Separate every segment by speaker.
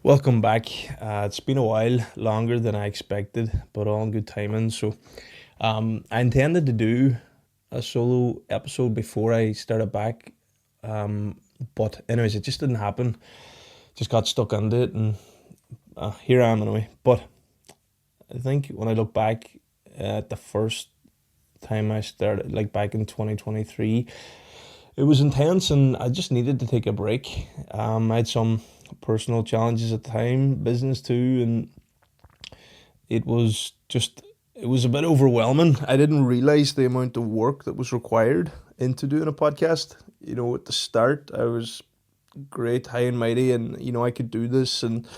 Speaker 1: Welcome back. It's been a while, longer than I expected, but all in good timing. I intended to do a solo episode before I started back, um, but anyways, it just didn't happen. Just got stuck into it, and here I am anyway. But I think when I look back at the first time I started, like back in 2023, it was intense, and I just needed to take a break. I had some personal challenges at the time, business too, and it was just it was a bit overwhelming. I didn't realize the amount of work that was required into doing a podcast. At the start, I was great, high and mighty, and I could do this. And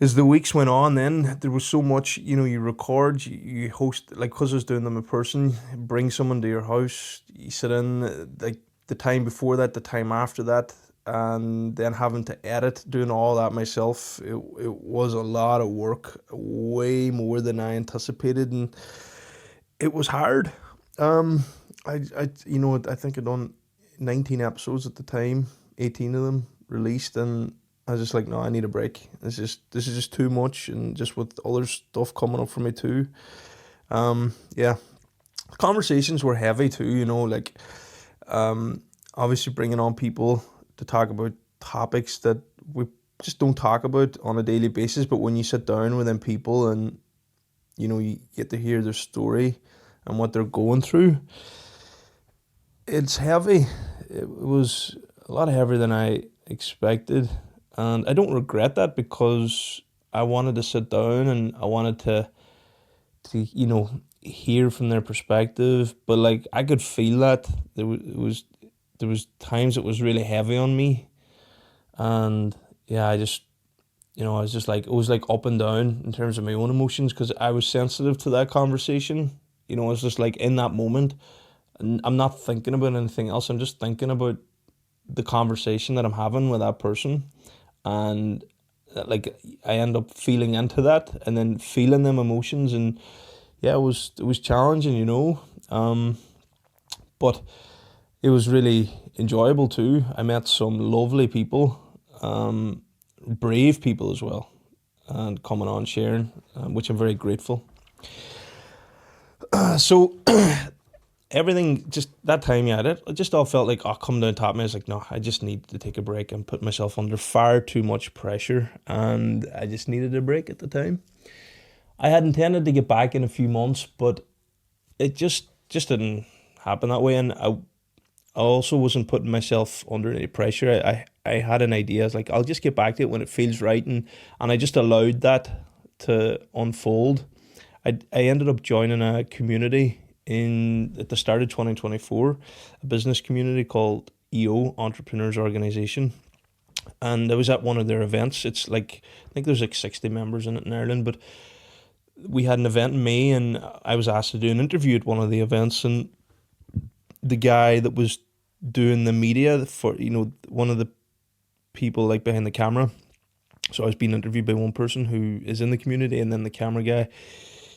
Speaker 1: as the weeks went on, then there was so much. You record, you host, like, because I was doing them in person. Bring someone to your house, you sit in, like the time before that, the time after that, and then having to edit, doing all that myself. It was a lot of work, way more than I anticipated, and it was hard. Um, I think I done 19 episodes at the time, 18 of them released, and I was just like, no, I need a break. This is just too much, and just with other stuff coming up for me too. Yeah, conversations were heavy too. Obviously bringing on people to talk about topics that we just don't talk about on a daily basis. But when you sit down with them people and you get to hear their story and what they're going through, it's heavy. It was a lot heavier than I expected, and I don't regret that because I wanted to sit down and I wanted to hear from their perspective. But like, I could feel that there was times it was really heavy on me, and yeah, I was just like, it was like up and down in terms of my own emotions, because I was sensitive to that conversation. I was just like, in that moment, and I'm not thinking about anything else. I'm just thinking about the conversation that I'm having with that person, and like, I end up feeling into that and then feeling them emotions. And yeah, it was challenging, but it was really enjoyable too. I met some lovely people, brave people as well, and coming on sharing, which I'm very grateful. So everything, just that time, yeah, it just all felt like, come down top of me. I was like, no, I just need to take a break and put myself under far too much pressure, and I just needed a break at the time. I had intended to get back in a few months, but it just didn't happen that way, and I also wasn't putting myself under any pressure. I had an idea. I was like, I'll just get back to it when it feels right, and I just allowed that to unfold. I ended up joining a community in at the start of 2024, a business community called EO, Entrepreneurs Organization. And I was at one of their events. It's like, I think there's like 60 members in it in Ireland, but we had an event in May, and I was asked to do an interview at one of the events. And the guy that was doing the media for, one of the people like behind the camera. So I was being interviewed by one person who is in the community, and then the camera guy,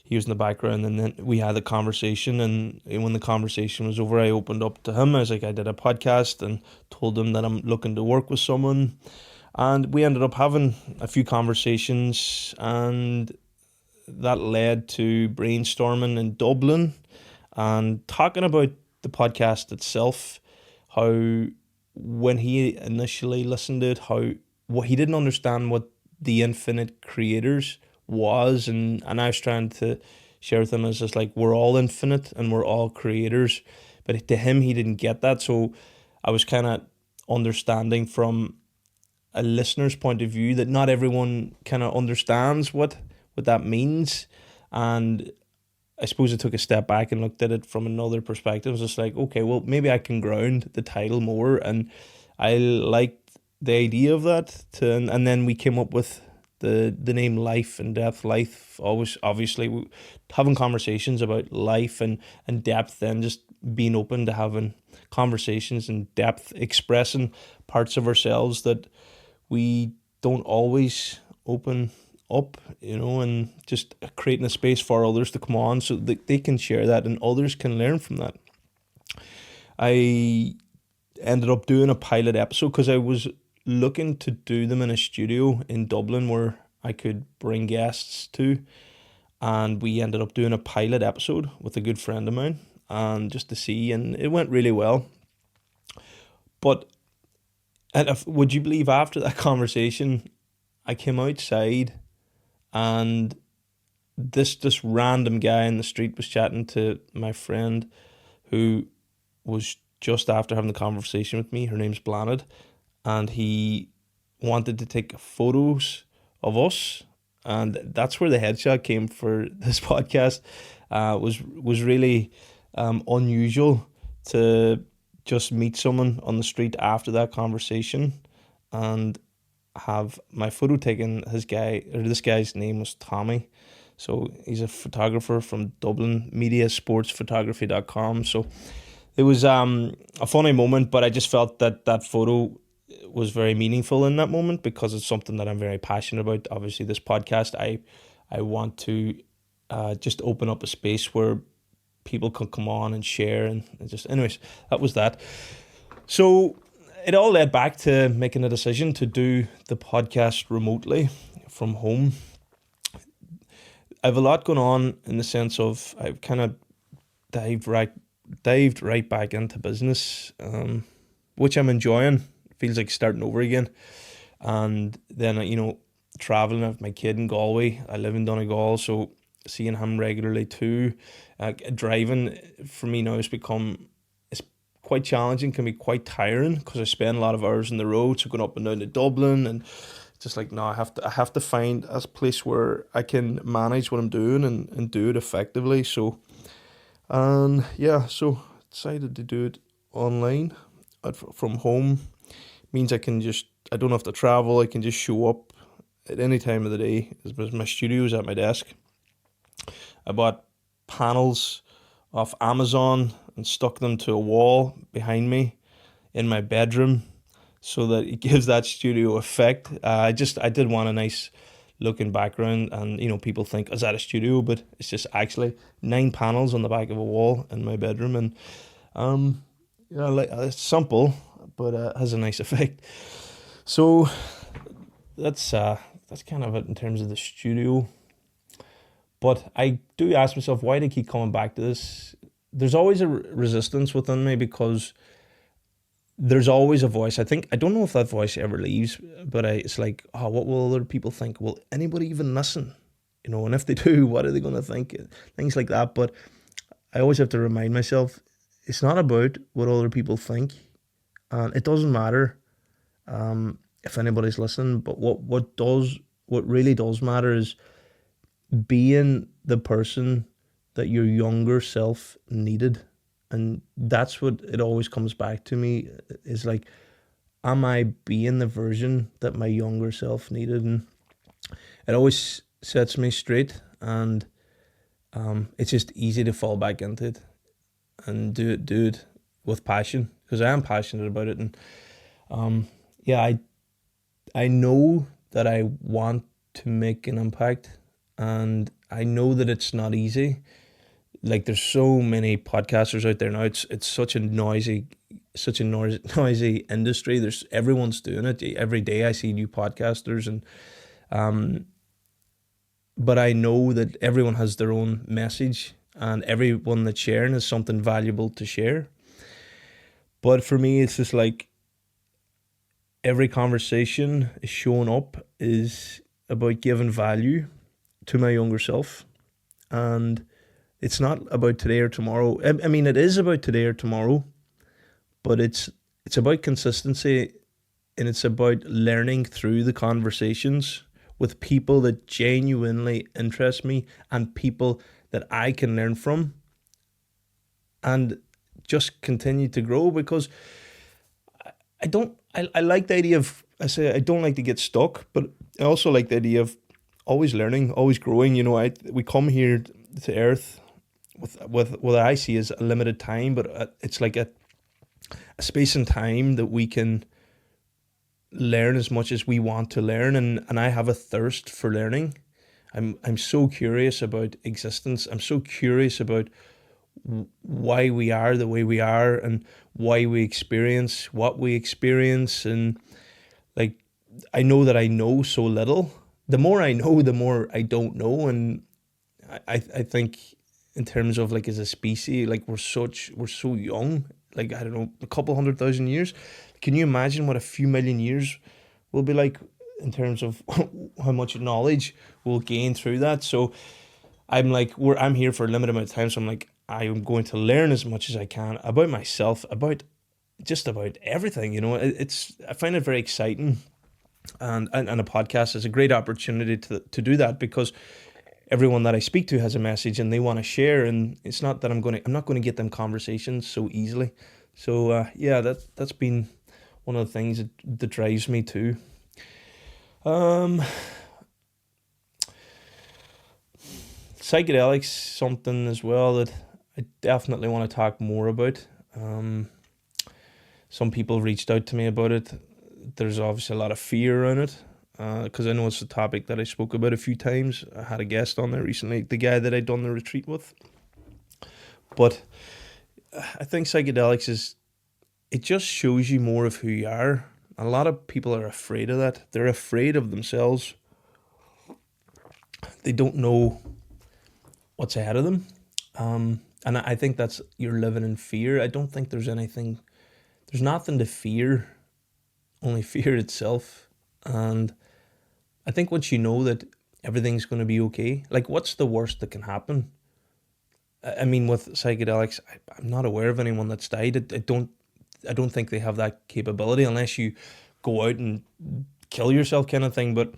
Speaker 1: he was in the background, and then we had a conversation. And when the conversation was over, I opened up to him. I was like, I did a podcast, and told him that I'm looking to work with someone. And we ended up having a few conversations, and that led to brainstorming in Dublin and talking about the podcast itself. How, when he initially listened to it, how what he didn't understand what the infinite creators was, and I was trying to share with him as just like, we're all infinite and we're all creators, but to him, he didn't get that. So I was kind of understanding from a listener's point of view that not everyone kind of understands what that means. And I suppose I took a step back and looked at it from another perspective. I was just like, okay, well, maybe I can ground the title more. And I liked the idea of that. And then we came up with the name Life and Depth. Life, always, obviously, having conversations about life and depth, and just being open to having conversations in depth, expressing parts of ourselves that we don't always open up, and just creating a space for others to come on so that they can share that and others can learn from that. I ended up doing a pilot episode because I was looking to do them in a studio in Dublin where I could bring guests to, and we ended up doing a pilot episode with a good friend of mine, and just to see, and it went really well. But would you believe, after that conversation, I came outside, and this random guy in the street was chatting to my friend, who was just after having the conversation with me. Her name's Blanid, and he wanted to take photos of us, and that's where the headshot came for this podcast. Was really unusual to just meet someone on the street after that conversation and have my photo taken. This guy's name was Tommy. So he's a photographer from Dublin, mediasportsphotography.com. So it was a funny moment, but I just felt that photo was very meaningful in that moment, because it's something that I'm very passionate about. Obviously, this podcast, I want to just open up a space where people can come on and share, and just, anyways, that was that. So it all led back to making a decision to do the podcast remotely from home. I have a lot going on, in the sense of I've kind of dived right back into business, which I'm enjoying. Feels like starting over again. And then, traveling. I have my kid in Galway. I live in Donegal, so seeing him regularly too. Driving for me now it's quite challenging, can be quite tiring, because I spend a lot of hours on the road, so going up and down to Dublin, and just like, no, I have to find a place where I can manage what I'm doing and do it effectively. So, and yeah, so decided to do it online from home. Means I don't have to travel. I can just show up at any time of the day. My studio is at my desk. I bought panels off Amazon and stuck them to a wall behind me in my bedroom, so that it gives that studio effect. I did want a nice looking background, and people think, is that a studio? But it's just actually 9 panels on the back of a wall in my bedroom, and it's simple, but has a nice effect. So that's kind of it in terms of the studio. But I do ask myself, why do I keep coming back to this? There's always a resistance within me, because there's always a voice. I don't know if that voice ever leaves, but it's like, oh, what will other people think? Will anybody even listen? And if they do, what are they going to think? Things like that. But I always have to remind myself, it's not about what other people think. And it doesn't matter if anybody's listening, but what really does matter is being the person that your younger self needed. And that's what it always comes back to me, is like, am I being the version that my younger self needed? And it always sets me straight, and it's just easy to fall back into it and do it with passion, because I am passionate about it. And I know that I want to make an impact, and I know that it's not easy. Like, there's so many podcasters out there now. It's such a noisy industry. Everyone's doing it. Every day I see new podcasters, and but I know that everyone has their own message, and everyone that's sharing has something valuable to share. But for me, it's just like, every conversation is showing up is about giving value to my younger self. And it's not about today or tomorrow. I mean, it is about today or tomorrow, but it's about consistency, and it's about learning through the conversations with people that genuinely interest me, and people that I can learn from, and just continue to grow. Because I like the idea of, I don't like to get stuck, but I also like the idea of always learning, always growing. We come here to Earth with what I see as a limited time, but it's like a space and time that we can learn as much as we want to learn, and I have a thirst for learning. I'm so curious about existence. I'm so curious about why we are the way we are, and why we experience what we experience. And I know that I know so little. The more I know, the more I don't know, and I think in terms of like as a species, like we're so young. Like I don't know, a couple 100,000 years. Can you imagine what a few million years will be like in terms of how much knowledge we'll gain through that? So I'm like, I'm here for a limited amount of time, so I'm like, I am going to learn as much as I can about myself, about just about everything. It's I find it very exciting, and a podcast is a great opportunity to do that because everyone that I speak to has a message and they want to share, and it's not that I'm not going to get them conversations so easily. So yeah, that's been one of the things that drives me too. Um, Psychedelics, something as well that I definitely want to talk more about. Um, some people reached out to me about it. There's obviously a lot of fear around it because I know it's a topic that I spoke about a few times. I had a guest on there recently, the guy that I'd done the retreat with. But I think psychedelics it just shows you more of who you are. A lot of people are afraid of that. They're afraid of themselves. They don't know what's ahead of them. And I think that's you're living in fear. I don't think there's nothing to fear, only fear itself. And I think once you know that everything's going to be okay, like what's the worst that can happen? I mean, with psychedelics, I'm not aware of anyone that's died. I don't think they have that capability unless you go out and kill yourself, kind of thing. But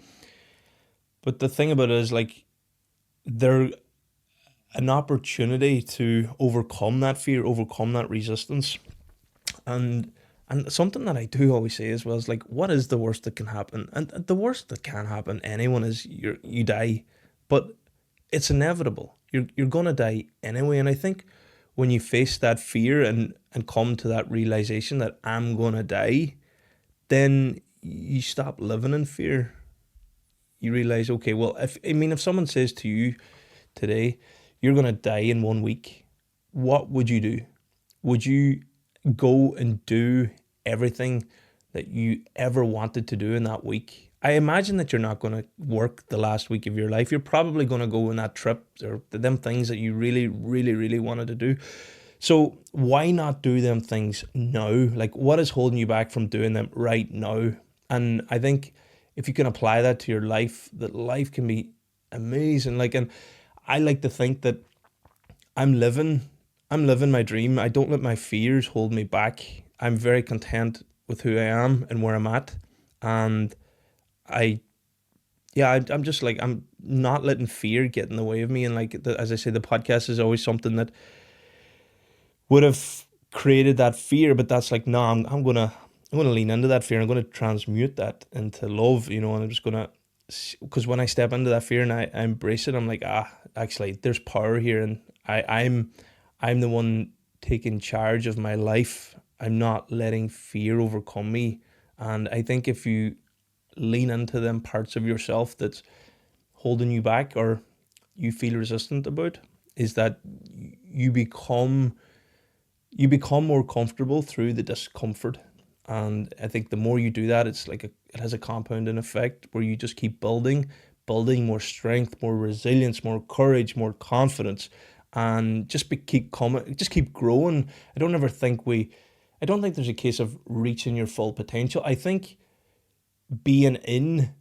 Speaker 1: the thing about it is, like, they're an opportunity to overcome that fear, overcome that resistance, and something that I do always say as well is like, what is the worst that can happen? And the worst that can happen, anyone, is you die, but it's inevitable. You're gonna die anyway. And I think when you face that fear and come to that realization that I'm gonna die, then you stop living in fear. You realize, okay, well, if someone says to you today, you're gonna die in 1 week, what would you do? Would you go and do everything that you ever wanted to do in that week? I imagine that you're not going to work the last week of your life. You're probably going to go on that trip or them things that you really, really, really wanted to do. So why not do them things now? Like, what is holding you back from doing them right now? And I think if you can apply that to your life, that life can be amazing. Like, and I like to think that I'm living I'm living my dream. I don't let my fears hold me back. I'm very content with who I am and where I'm at. And I yeah, I'm just like, I'm not letting fear get in the way of me. And like, as I say, the podcast is always something that would have created that fear, but that's like, no, I'm gonna lean into that fear. I'm gonna transmute that into love, and I'm just gonna, because when I step into that fear and I embrace it, I'm like, actually, there's power here, and I'm the one taking charge of my life. I'm not letting fear overcome me. And I think if you lean into them parts of yourself that's holding you back or you feel resistant about, is that you become more comfortable through the discomfort. And I think the more you do that, it's like it has a compounding effect where you just keep building more strength, more resilience, more courage, more confidence, and just keep growing. I don't think there's a case of reaching your full potential. I think being in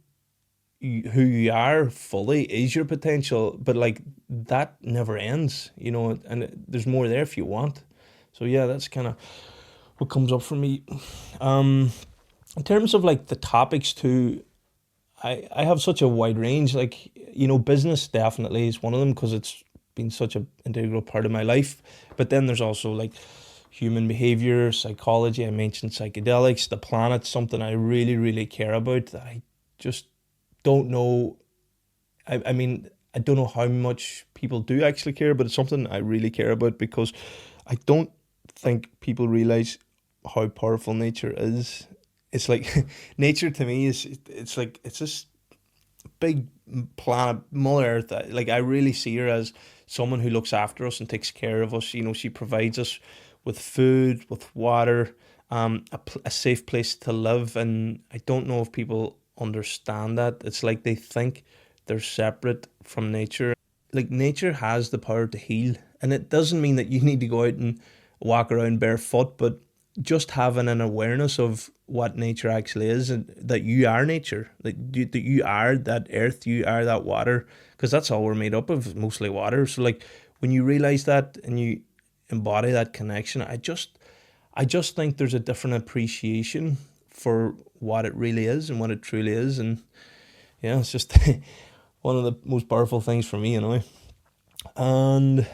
Speaker 1: who you are fully is your potential, but like that never ends, and there's more there if you want. So yeah, that's kind of what comes up for me. In terms of like the topics too, I have such a wide range. Like, business definitely is one of them because it's been such an integral part of my life. But then there's also like human behavior, psychology. I mentioned psychedelics, the planet, something I really, really care about that I just don't know. I mean, I don't know how much people do actually care, but it's something I really care about because I don't think people realize how powerful nature is. It's like nature to me it's like it's this big planet, Mother Earth. Like, I really see her as someone who looks after us and takes care of us. She provides us with food, with water, a safe place to live. And I don't know if people understand that. It's like they think they're separate from nature. Like nature has the power to heal, and it doesn't mean that you need to go out and walk around barefoot, but just having an awareness of what nature actually is, and that you are nature, that you are that earth, you are that water, because that's all we're made up of, mostly water. So like when you realize that and you embody that connection, I just think there's a different appreciation for what it really is and what it truly is. And yeah, it's just one of the most powerful things for me, And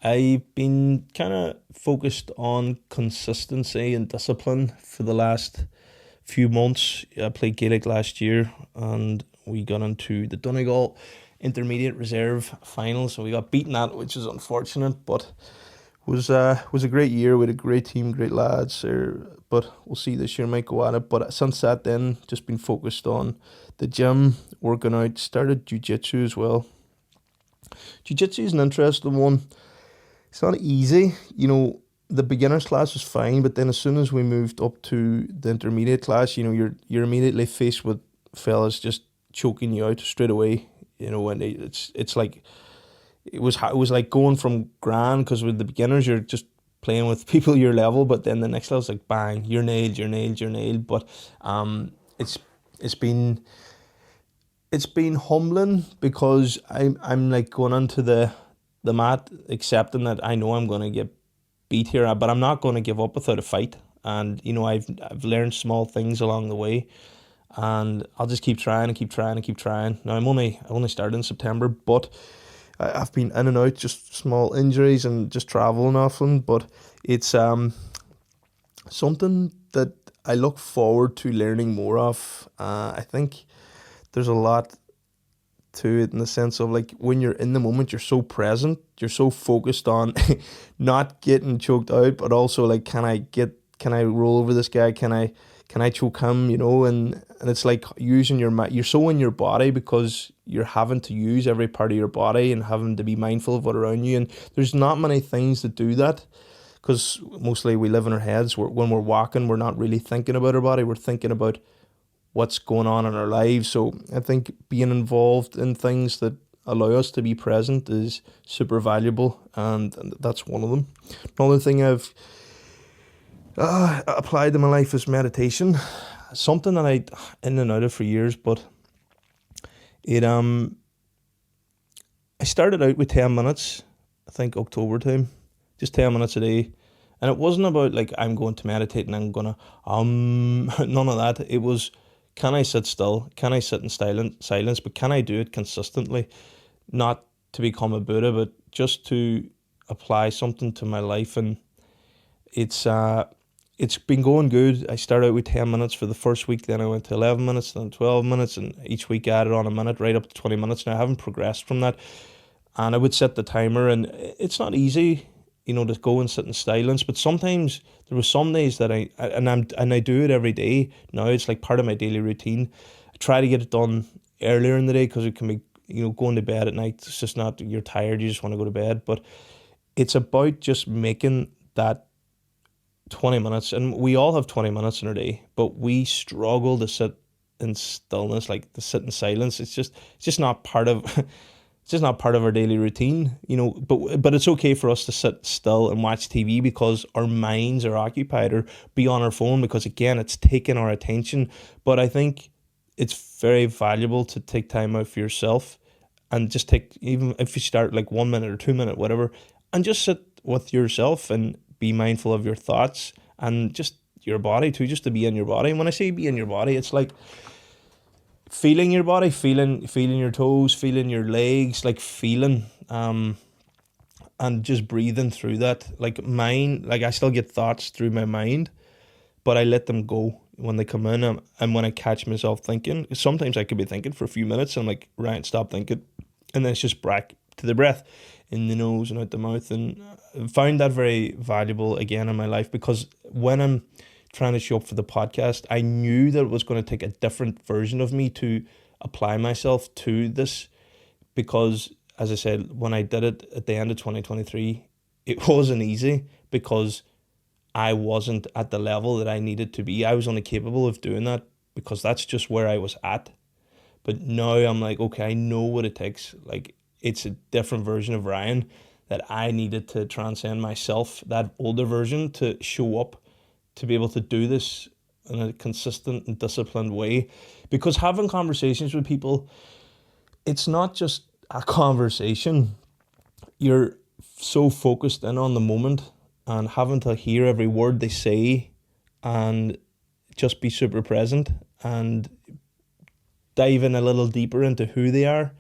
Speaker 1: I've been kind of focused on consistency and discipline for the last few months. I played Gaelic last year and we got into the Donegal Intermediate Reserve final, so we got beaten at, which is unfortunate, but was a great year. We had a great team, great lads. But we'll see this year, might go at it. But since that, then just been focused on the gym, working out. Started jiu-jitsu as well. Jiu-jitsu is an interesting one. It's not easy. The beginners class was fine, but then as soon as we moved up to the intermediate class, you're immediately faced with fellas just choking you out straight away. And it's like it was like going from grand, because with the beginners you're just playing with people your level, but then the next level's like bang, you're nailed, you're nailed, you're nailed. But it's it's been it's been humbling, because I'm like going onto the mat accepting that I know I'm gonna get beat here, but I'm not gonna give up without a fight. And I've learned small things along the way, and I'll just keep trying and keep trying and keep trying. Now I only started in September, but I've been in and out, just small injuries and just traveling often. But it's something that I look forward to learning more of. I think there's a lot to it, in the sense of like when you're in the moment, you're so present, you're so focused on not getting choked out, but also like can I roll over this guy? Can I choke him? And it's like using your mind. You're so in your body, because you're having to use every part of your body and having to be mindful of what around you. And there's not many things that do that, because mostly we live in our heads. When we're walking, we're not really thinking about our body. We're thinking about what's going on in our lives. So I think being involved in things that allow us to be present is super valuable, and that's one of them. Another thing I've applied in my life is meditation. Something that I in and out of for years, but it I started out with 10 minutes. I think October time, just 10 minutes a day, and it wasn't about like I'm going to meditate and I'm gonna none of that. It was, can I sit still? Can I sit in silence? But can I do it consistently? Not to become a Buddha, but just to apply something to my life. And it's been going good. I started out with 10 minutes for the first week, then I went to 11 minutes, then 12 minutes, and each week I added on a minute, right up to 20 minutes. Now I haven't progressed from that. And I would set the timer, and it's not easy, to go and sit in silence. But sometimes there were some days that I do it every day. Now it's like part of my daily routine. I try to get it done earlier in the day, because it can be, going to bed at night. It's just not, you're tired, you just want to go to bed. But it's about just making that 20 minutes, and we all have 20 minutes in our day, but we struggle to sit in stillness, like to sit in silence. It's just not part of it's just not part of our daily routine, but it's okay for us to sit still and watch TV, because our minds are occupied, or be on our phone, because again it's taking our attention. But I think it's very valuable to take time out for yourself, and just take, even if you start like 1 minute or 2 minute, whatever, and just sit with yourself and be mindful of your thoughts and just your body too, just to be in your body. And when I say be in your body, it's like feeling your body, feeling your toes, feeling your legs, like feeling, and just breathing through that. Like mine, like I still get thoughts through my mind, but I let them go when they come in. And when I catch myself thinking, sometimes I could be thinking for a few minutes and I'm like, right, stop thinking, and then it's just back to the breath, in the nose and out the mouth. And I found that very valuable again in my life, because when I'm trying to show up for the podcast, I knew that it was going to take a different version of me to apply myself to this, because as I said, when I did it at the end of 2023, it wasn't easy, because I wasn't at the level that I needed to be. I was only capable of doing that because that's just where I was at. But now I'm like, okay, I know what it takes. Like, it's a different version of Ryan that I needed to transcend myself, that older version, to show up, to be able to do this in a consistent and disciplined way. Because having conversations with people, it's not just a conversation. You're so focused in on the moment and having to hear every word they say and just be super present and dive in a little deeper into who they are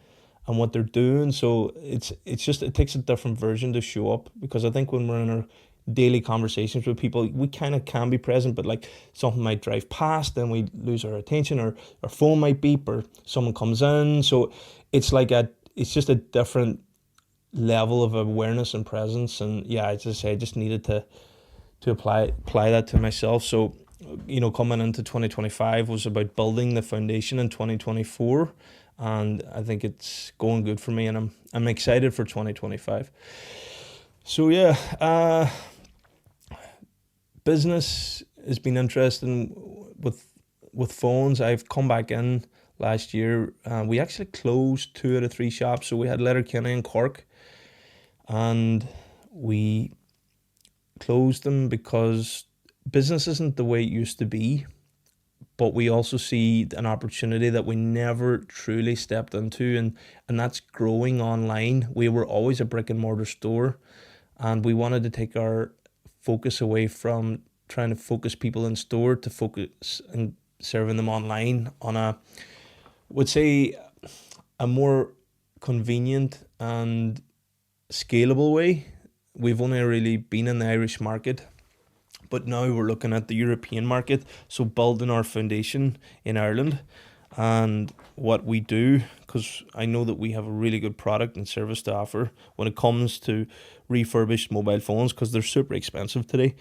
Speaker 1: and what they're doing. So it's just, it takes a different version to show up, because I think when we're in our daily conversations with people, we kind of can be present, but like something might drive past, then we lose our attention, or our phone might beep, or someone comes in. So it's like it's just a different level of awareness and presence. And yeah, as I say, I just needed to apply that to myself. So, coming into 2025 was about building the foundation in 2024, and I think it's going good for me, and I'm excited for 2025. So yeah, business has been interesting with phones. I've come back in last year. We actually closed 2 out of 3 shops. So we had Letterkenny and Cork, and we closed them because business isn't the way it used to be. But we also see an opportunity that we never truly stepped into, and that's growing online. We were always a brick and mortar store, and we wanted to take our focus away from trying to focus people in store to focus and serving them online on would say, a more convenient and scalable way. We've only really been in the Irish market, but now we're looking at the European market. So building our foundation in Ireland and what we do, because I know that we have a really good product and service to offer when it comes to refurbished mobile phones, because they're super expensive today.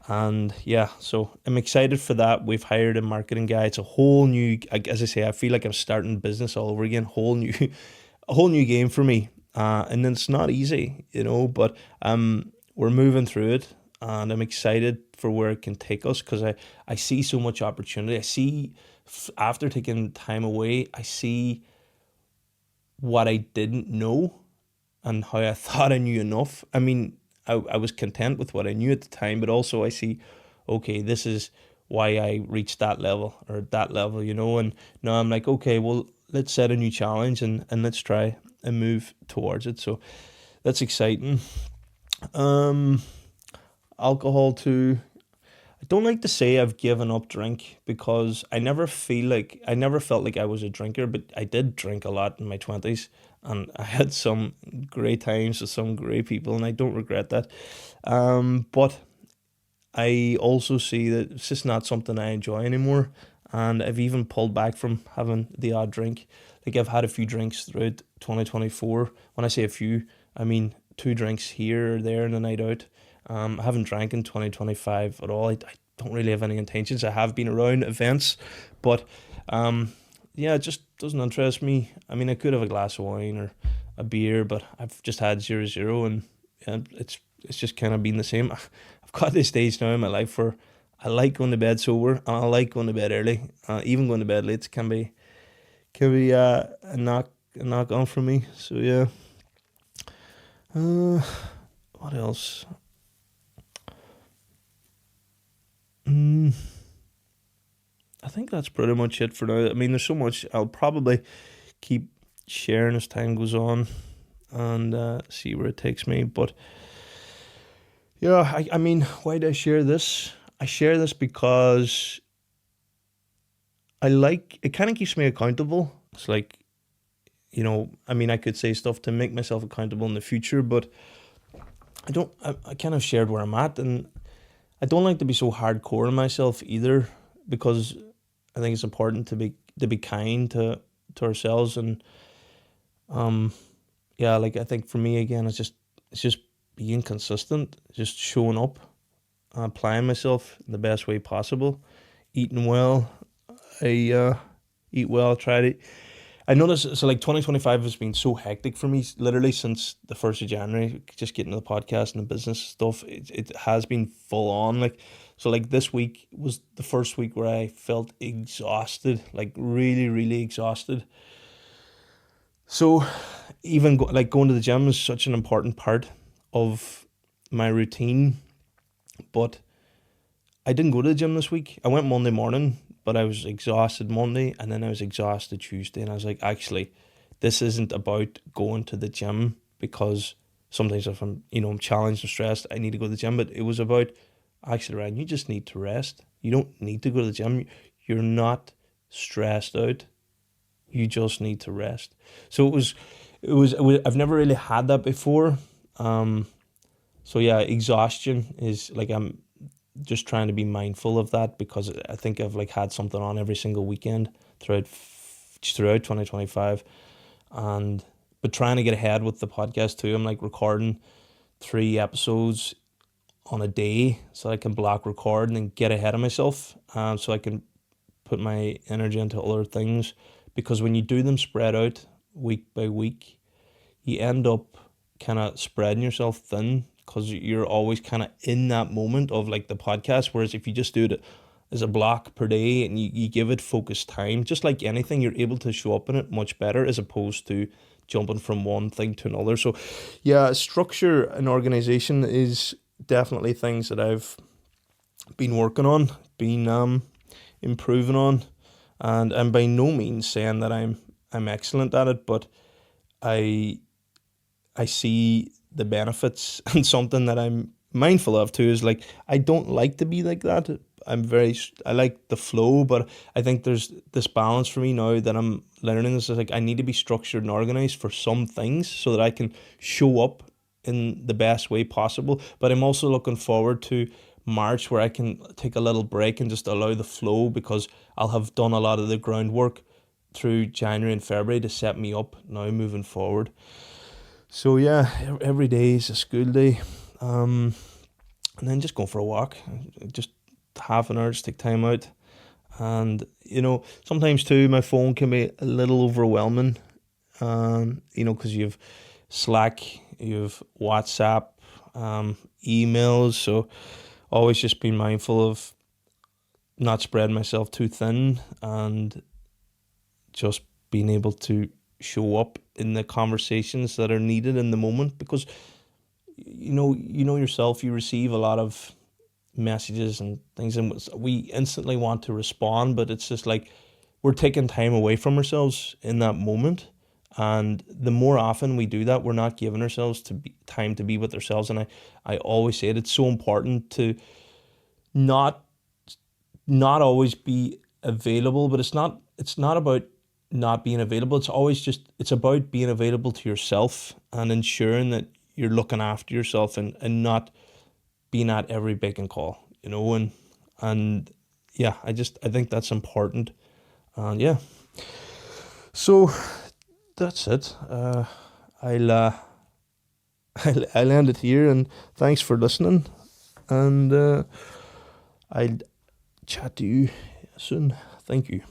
Speaker 1: And yeah, so I'm excited for that. We've hired a marketing guy. It's a whole new, as I say, I feel like I'm starting business all over again. A whole new game for me. And it's not easy, but we're moving through it, and I'm excited for where it can take us, because I see so much opportunity. I see, after taking time away, I see what I didn't know and how I thought I knew enough. I mean, I was content with what I knew at the time, but also I see, okay, this is why I reached that level or that level, and now I'm like, okay, well, let's set a new challenge and let's try and move towards it. So that's exciting. Alcohol too. I don't like to say I've given up drink, because I never felt like I was a drinker, but I did drink a lot in my 20s, and I had some great times with some great people, and I don't regret that. But I also see that it's just not something I enjoy anymore, and I've even pulled back from having the odd drink. Like, I've had a few drinks throughout 2024. When I say a few, I mean 2 drinks here or there in a night out. I haven't drank in 2025 at all. I don't really have any intentions. I have been around events, but yeah, it just doesn't interest me. I mean, I could have a glass of wine or a beer, but I've just had 0-0, and yeah, it's just kind of been the same. I've got this stage now in my life where I like going to bed sober, and I like going to bed early. Even going to bed late can be a knock on for me. So yeah. What else? I think that's pretty much it for now. I mean, there's so much. I'll probably keep sharing as time goes on, and see where it takes me. But yeah, I mean, why do I share this? I share this because it kind of keeps me accountable. It's like, I mean, I could say stuff to make myself accountable in the future, but I kind of shared where I'm at, and I don't like to be so hardcore on myself either, because I think it's important to be kind to ourselves. And yeah, like, I think for me again, it's just being consistent, just showing up, applying myself in the best way possible, eating well. I eat well, try to. I noticed, so like 2025 has been so hectic for me, literally since the 1st of January, just getting to the podcast and the business stuff. It has been full on. Like, So like this week was the first week where I felt exhausted, like really, really exhausted. So even like going to the gym is such an important part of my routine, but I didn't go to the gym this week. I went Monday morning, but I was exhausted Monday, and then I was exhausted Tuesday, and I was like, actually, this isn't about going to the gym, because sometimes if I'm challenged and stressed, I need to go to the gym, but it was about, actually, Ryan, you just need to rest. You don't need to go to the gym. You're not stressed out. You just need to rest. So I've never really had that before. So yeah, exhaustion is like, I'm just trying to be mindful of that, because I think I've like had something on every single weekend throughout 2025, and but trying to get ahead with the podcast too. I'm like recording 3 episodes on a day so I can block record and then get ahead of myself, so I can put my energy into other things, because when you do them spread out week by week, you end up kind of spreading yourself thin, because you're always kind of in that moment of like the podcast. Whereas if you just do it as a block per day and you give it focused time, just like anything, you're able to show up in it much better, as opposed to jumping from one thing to another. So yeah, structure and organization is definitely things that I've been working on, been improving on, and I'm by no means saying that I'm excellent at it, but I see the benefits, and something that I'm mindful of too is like, I don't like to be like that. I like the flow, but I think there's this balance for me now that I'm learning. This is like, I need to be structured and organized for some things so that I can show up in the best way possible. But I'm also looking forward to March, where I can take a little break and just allow the flow, because I'll have done a lot of the groundwork through January and February to set me up now moving forward. So yeah, every day is a school day, and then just go for a walk, just half an hour, just take time out. And sometimes too, my phone can be a little overwhelming, because you've Slack, you've WhatsApp, emails. So always just being mindful of not spreading myself too thin, and just being able to show up in the conversations that are needed in the moment, because yourself, you receive a lot of messages and things, and we instantly want to respond, but it's just like we're taking time away from ourselves in that moment. And the more often we do that, we're not giving ourselves time to be with ourselves. And I always say it's so important to not always be available, but it's not about not being available. It's about being available to yourself, and ensuring that you're looking after yourself, and not being at every beck and call, and yeah, I think that's important. And yeah, so that's it. I'll I'll end it here, and thanks for listening, and I'll chat to you soon. Thank you.